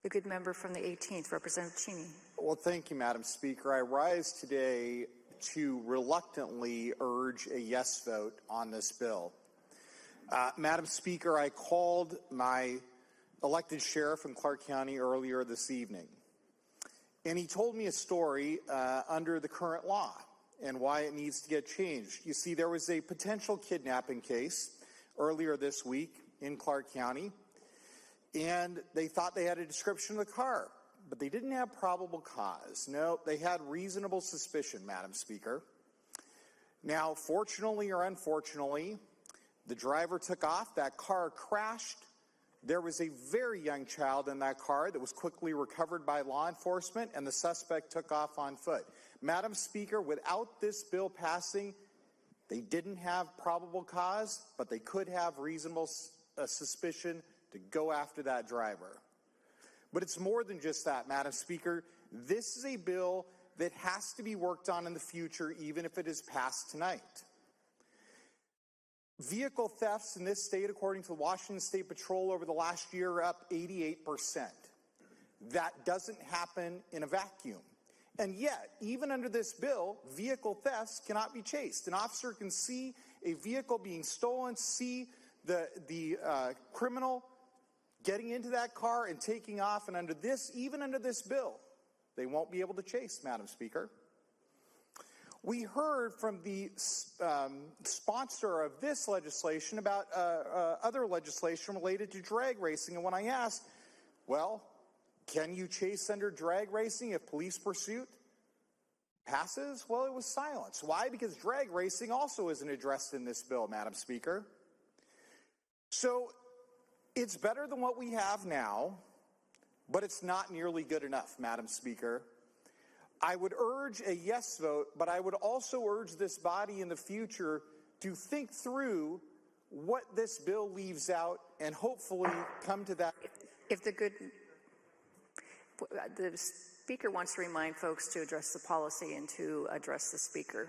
The good member from the 18th, Representative Cheney. Well, thank you, Madam Speaker. I rise today to reluctantly urge a yes vote on this bill. Madam Speaker, I called my elected sheriff in Clark County earlier this evening, and he told me a story under the current law and why it needs to get changed. You see, there was a potential kidnapping case earlier this week in Clark County, and they thought they had a description of the car, but they didn't have probable cause. No, they had reasonable suspicion, Madam Speaker. Now, fortunately or unfortunately, the driver took off, that car crashed. There was a very young child in that car that was quickly recovered by law enforcement, and the suspect took off on foot. Madam Speaker, without this bill passing, they didn't have probable cause, but they could have reasonable suspicion to go after that driver. But it's more than just that, Madam Speaker. This is a bill that has to be worked on in the future, even if it is passed tonight. Vehicle thefts in this state, according to the Washington State Patrol, over the last year are up 88%. That doesn't happen in a vacuum. And yet, even under this bill, vehicle thefts cannot be chased. An officer can see a vehicle being stolen, see the criminal getting into that car and taking off, and even under this bill, they won't be able to chase, Madam Speaker. We heard from the sponsor of this legislation about other legislation related to drag racing, and when I asked, well, can you chase under drag racing if police pursuit passes? Well, it was silence. Why? Because drag racing also isn't addressed in this bill, Madam Speaker. So it's better than what we have now, but it's not nearly good enough, Madam Speaker. I would urge a yes vote, but I would also urge this body in the future to think through what this bill leaves out and hopefully come to that. The Speaker wants to remind folks to address the policy and to address the Speaker.